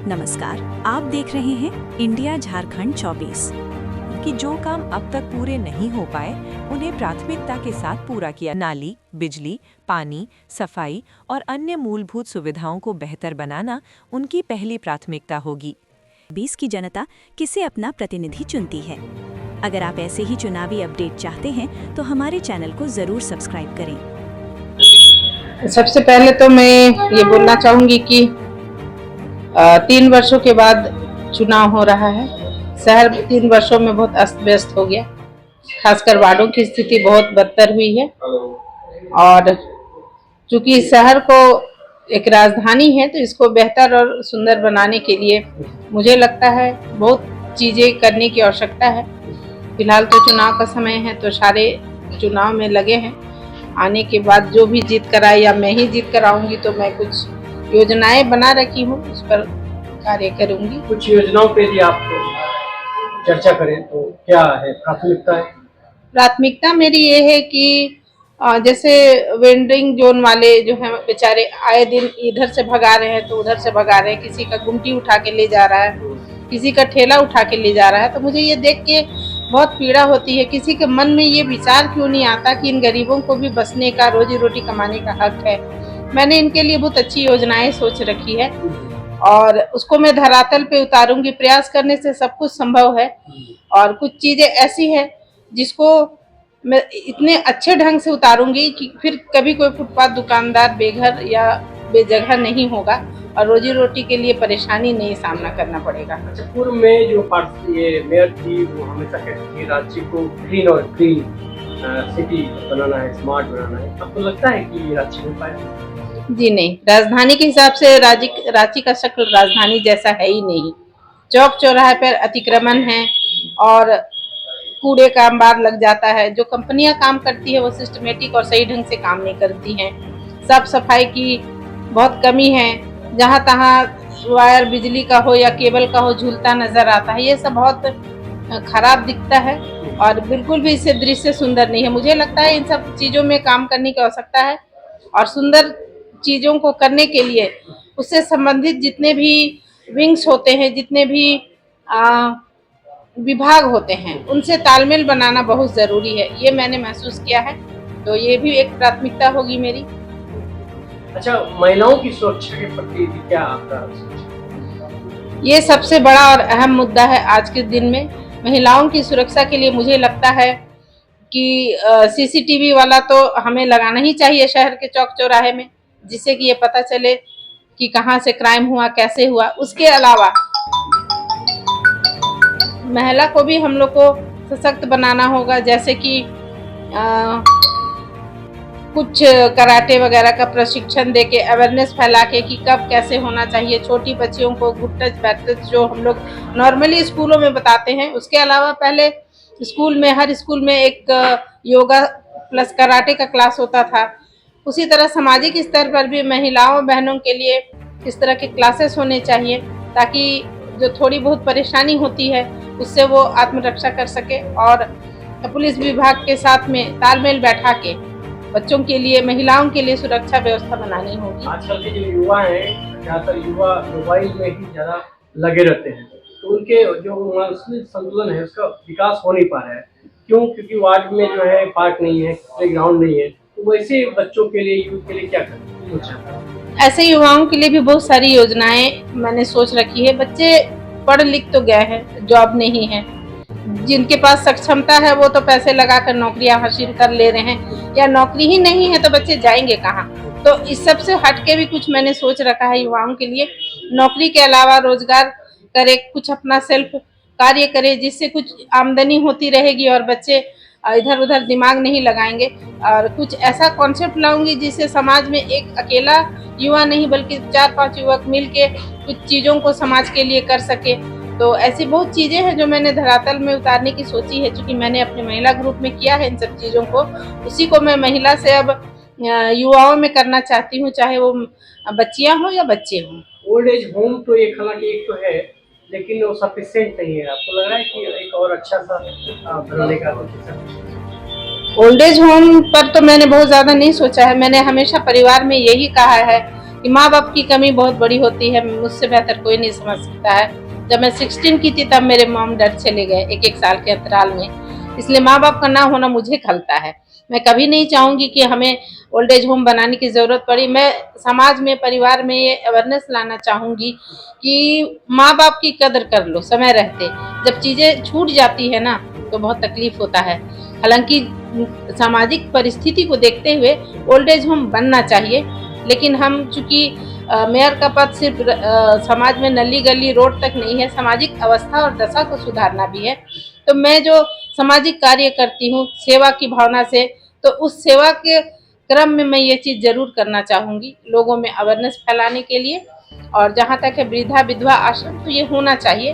नमस्कार, आप देख रहे हैं इंडिया झारखंड 24 कि जो काम अब तक पूरे नहीं हो पाए उन्हें प्राथमिकता के साथ पूरा किया। नाली, बिजली, पानी, सफाई और अन्य मूलभूत सुविधाओं को बेहतर बनाना उनकी पहली प्राथमिकता होगी। 20 की जनता किसे अपना प्रतिनिधि चुनती है। अगर आप ऐसे ही चुनावी अपडेट चाहते हैं तो हमारे चैनल को जरूर सब्सक्राइब करें। सबसे पहले तो मैं ये बोलना चाहूंगी कि 3 वर्षों के बाद चुनाव हो रहा है। शहर 3 वर्षों में बहुत अस्त व्यस्त हो गया, खासकर वार्डों की स्थिति बहुत बदतर हुई है। और चूंकि शहर को एक राजधानी है तो इसको बेहतर और सुंदर बनाने के लिए मुझे लगता है बहुत चीजें करने की आवश्यकता है। फिलहाल तो चुनाव का समय है तो सारे चुनाव में लगे हैं। आने के बाद जो भी जीत कर आए या मैं ही जीत कर आऊंगी तो मैं कुछ योजनाएं बना रखी हूँ, उस पर कार्य करूंगी। कुछ योजनाओं पे यदि आप चर्चा करें तो क्या है प्राथमिकता है? प्राथमिकता मेरी ये है कि जैसे वेंडिंग जोन वाले जो हैं बेचारे आए दिन इधर से भगा रहे हैं तो उधर से भगा रहे हैं, किसी का गुमटी उठा के ले जा रहा है, किसी का ठेला उठा के ले जा रहा है, तो मुझे ये देख के बहुत पीड़ा होती है। किसी के मन में ये विचार क्यों नहीं आता कि इन गरीबों को भी बसने का, रोजी रोटी कमाने का हक है। मैंने इनके लिए बहुत अच्छी योजनाएं सोच रखी है और उसको मैं धरातल पे उतारूंगी। प्रयास करने से सब कुछ संभव है और कुछ चीजें ऐसी हैं जिसको मैं इतने अच्छे ढंग से उतारूंगी कि फिर कभी कोई फुटपाथ दुकानदार बेघर या बेजगह नहीं होगा और रोजी रोटी के लिए परेशानी नहीं सामना करना पड़ेगा। अच्छा, पूर्व में जो ये मेयर थी वो हमेशा कहती थी राज्य को क्लीन और ग्रीन सिटी बनाना है, स्मार्ट बनाना है। आपको लगता है कि ये राज्य हो पाया? जी नहीं, राजधानी के हिसाब से रांची का शक्ल राजधानी जैसा है ही नहीं। चौक चौराहे पर अतिक्रमण है और कूड़े का अंबार लग जाता है। जो कंपनियां काम करती है वो सिस्टमेटिक और सही ढंग से काम नहीं करती हैं। साफ सफाई की बहुत कमी है। जहां तहां वायर बिजली का हो या केबल का हो झूलता नजर आता है। ये सब बहुत खराब दिखता है और बिल्कुल भी इससे दृश्य सुंदर नहीं है। मुझे लगता है इन सब चीजों में काम करने की आवश्यकता है और सुंदर चीजों को करने के लिए उससे संबंधित जितने भी विंग्स होते हैं, जितने भी विभाग होते हैं, उनसे तालमेल बनाना बहुत जरूरी है। ये मैंने महसूस किया है, तो ये भी एक प्राथमिकता होगी मेरी। अच्छा, महिलाओं की सुरक्षा के प्रति क्या आपका सोच? ये सबसे बड़ा और अहम मुद्दा है आज के दिन में। महिलाओं की सुरक्षा के लिए मुझे लगता है कि सीसीटीवी वाला तो हमें लगाना ही चाहिए शहर के चौक चौराहे में, जिससे कि ये पता चले कि कहाँ से क्राइम हुआ, कैसे हुआ। उसके अलावा महिला को भी हम लोग को सशक्त बनाना होगा, जैसे कि कुछ कराटे वगैरह का प्रशिक्षण देके अवेयरनेस फैला के कि कब कैसे होना चाहिए। छोटी बच्चियों को गुड टच बैड टच जो हम लोग नॉर्मली स्कूलों में बताते हैं, उसके अलावा पहले स्कूल में, हर स्कूल में एक योगा प्लस कराटे का क्लास होता था। उसी तरह सामाजिक स्तर पर भी महिलाओं बहनों के लिए इस तरह के क्लासेस होने चाहिए ताकि जो थोड़ी बहुत परेशानी होती है उससे वो आत्मरक्षा कर सके। और पुलिस विभाग के साथ में तालमेल बैठा के बच्चों के लिए, महिलाओं के लिए सुरक्षा व्यवस्था बनानी होगी। आजकल के जो युवा हैं, ज्यादातर युवा मोबाइल में ही ज्यादा लगे रहते हैं, तो उनके जो मानसिक संतुलन है उसका विकास हो नहीं पा रहा है। क्यों? क्योंकि वार्ड में जो है पार्क नहीं है, प्लेग्राउंड नहीं है। तो वैसे बच्चों के लिए, यूथ के लिए क्या करें? ऐसे युवाओं के लिए भी बहुत सारी योजनाएं मैंने सोच रखी है। बच्चे पढ़ लिख तो गए हैं, जॉब नहीं है। जिनके पास सक्षमता है वो तो पैसे लगाकर नौकरियां हासिल कर ले रहे हैं, या नौकरी ही नहीं है तो बच्चे जाएंगे कहाँ। तो इस सब से हटके भी कुछ मैंने सोच रखा है युवाओं के लिए। नौकरी के अलावा रोजगार करे, कुछ अपना सेल्फ कार्य करे, जिससे कुछ आमदनी होती रहेगी और बच्चे इधर उधर दिमाग नहीं लगाएंगे। और कुछ ऐसा कॉन्सेप्ट लाऊंगी जिससे समाज में एक अकेला युवा नहीं बल्कि 4-5 युवक मिलके कुछ चीजों को समाज के लिए कर सके। तो ऐसी बहुत चीजें हैं जो मैंने धरातल में उतारने की सोची है। चूंकि मैंने अपने महिला ग्रुप में किया है इन सब चीजों को, उसी को मैं महिला से अब युवाओं में करना चाहती हूँ, चाहे वो बच्चियां हो या बच्चे हों। ओल्ड एज होम तो एक हालांकि एक तो है, लेकिन वो सफिशिएंट नहीं है। आपको लग रहा है कि एक और अच्छा सा बनाने का कोशिश? ओल्ड एज होम पर तो मैंने बहुत ज्यादा नहीं सोचा है। मैंने हमेशा परिवार में यही कहा है कि माँ बाप की कमी बहुत बड़ी होती है, मुझसे बेहतर कोई नहीं समझ सकता है। जब मैं 16 की थी तब मेरे मॉम डैड चले गए एक एक साल के अंतराल में, इसलिए माँ बाप का ना होना मुझे खलता है। मैं कभी नहीं चाहूँगी कि हमें ओल्ड एज होम बनाने की ज़रूरत पड़ी। मैं समाज में, परिवार में ये अवेयरनेस लाना चाहूँगी कि माँ बाप की कदर कर लो समय रहते। जब चीज़ें छूट जाती है ना तो बहुत तकलीफ होता है। हालांकि सामाजिक परिस्थिति को देखते हुए ओल्ड एज होम बनना चाहिए, लेकिन हम चूंकि मेयर का पद सिर्फ समाज में नली गली रोड तक नहीं है, सामाजिक अवस्था और दशा को सुधारना भी है। तो मैं जो सामाजिक कार्य करती हूँ सेवा की भावना से, तो उस सेवा के क्रम में मैं ये चीज़ जरूर करना चाहूँगी लोगों में अवेयरनेस फैलाने के लिए। और जहाँ तक है वृद्धा विधवा आश्रम, तो ये होना चाहिए।